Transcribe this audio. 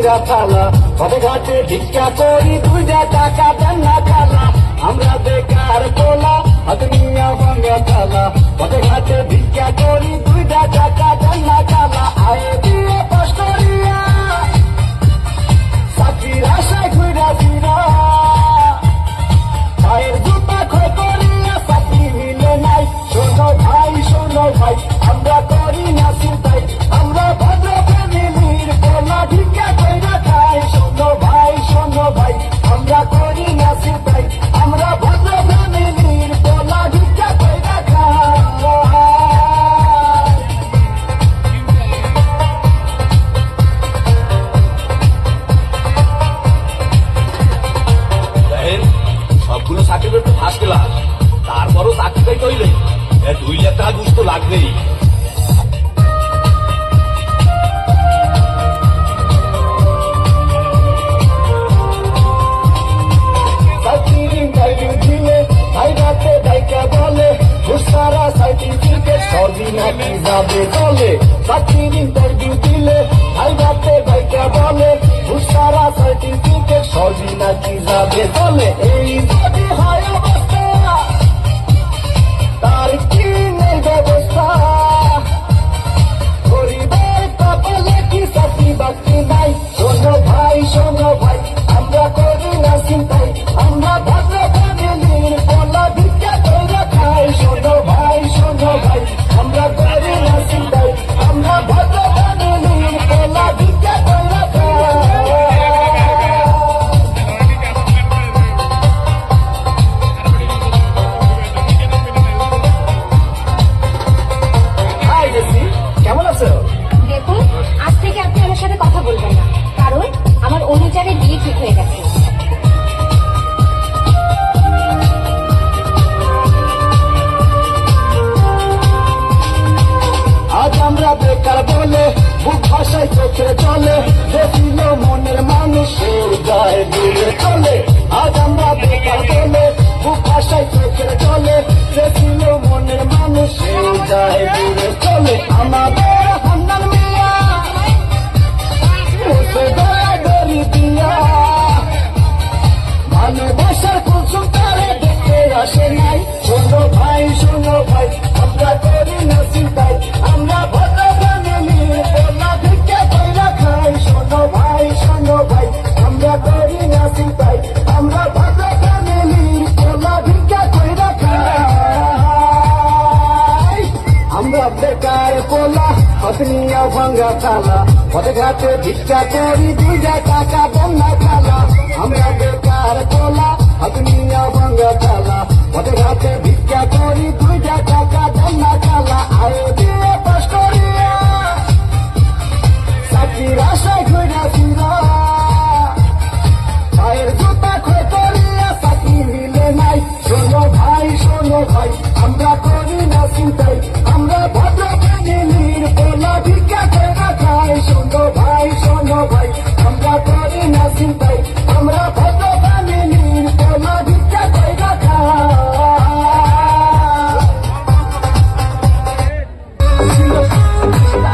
ভাঙ্গা থালা, পথে ঘাটে ভিক্ষা করি 2 টাকা দেন না খালা। আমরা বেকার পোলা, হাত নিয়া ভাঙ্গা থালা, পথে ঘাটে ভিক্ষা করি 2 টাকা দেন না খালা। আয়ে দিয়ে পাশ করিয়া চাকরির আশায় ঘুরা ফিরা, পায়ের জুতা ক্ষয় করিয়া চাকরি মিলে নাই। শোনো ভাই আমরা করি না চিন্তাই, আমরা ভদ্র ফ্যামিলির পোলা ভিক্ষা কইরা খাই। শোনো ভাই আমরা করি না চিন্তাই, আমরা ভদ্র ফ্যামিলির পোলা ভিক্ষা কইরা খাই। সবগুলো সার্টিফিকেট তো ফার্স্ট ক্লাস, তারপরও চাকরি পাইতে হইলে 2 লাখ টাকা ঘুষ তো লাগবেই। সার্টিফিকেট সবই নাকি যাবে চলে, চাকরির ইন্টারভিউ দিলে ভাই রাতে ভাইকা বলে ঘুষ ছাড়া সার্টিফিকেট সবই নাকি যাবে চলে। এই যদি হয় অবস্থা তার কি নেই ব্যবস্থা, গরিবের কপালে কি চাকরি বাকরি নাই। শোনো ভাই আমরা করি না চিন্তাই, আমরা ভদ্র ফ্যামিলির পোলা ভিক্ষা কইরা খাই। শোনো ভাই আমরা করি না চিন্তাই, আমরা ভদ্র ফ্যামিলির পোলা ভিক্ষা কইরা খাই। কেমন আছো? দেখুন, আজ থেকে আপনি আমার সাথে কথা বলবেন না, কারণ আমার অনুচারে বিয়ে ঠিক হয়ে গেছে। আজ আমরা বেকার বলে বুক ভাষায় চোখে চলে, দেখিল মনের মানুষের গায়ে দূরে চলে। আজ আমরা বেকার বলে বুক ভাষায় চোখে চলে, দেখিল মনের মানুষের গায়ে দূরে চলে। আমাদের হান্নান মিয়া বসে দৌড়াদৌড়ি দিয়া, ভালোবাসার কুসুম তারে দেখতে আসে নাই। শোনো ভাই আমরা করি না চিন্তাই, আমরা ভদ্র ফ্যামিলির পোলা ভিক্ষা কইরা খাই। শোনো ভাই আমরা করি না চিন্তাই, আমরা ভদ্র ফ্যামিলির পোলা ভিক্ষা কইরা খাই। আমরা বেকার পোলা, হাত নিয়া ভাঙ্গা থালা, পথে ঘাটে ভিক্ষা করি 2 টাকা দেন না খালা। আমরা বেকার পোলা, হাত নিয়া ভাঙ্গা থালা, পথে ঘাটে ভিক্ষা করি 2 টাকা দেন না খালা। আয়ে দিয়ে পাশ করিয়া চাকরির আশায় ঘুরা ফিরা, পায়ের জুতা ক্ষয় করিয়া চাকরি মিলে নাই। শোনো ভাই আমরা করি না চিন্তাই, আমরা ভদ্র ফ্যামিলির পোলা ভিক্ষা কইরা খাই। শোনো ভাই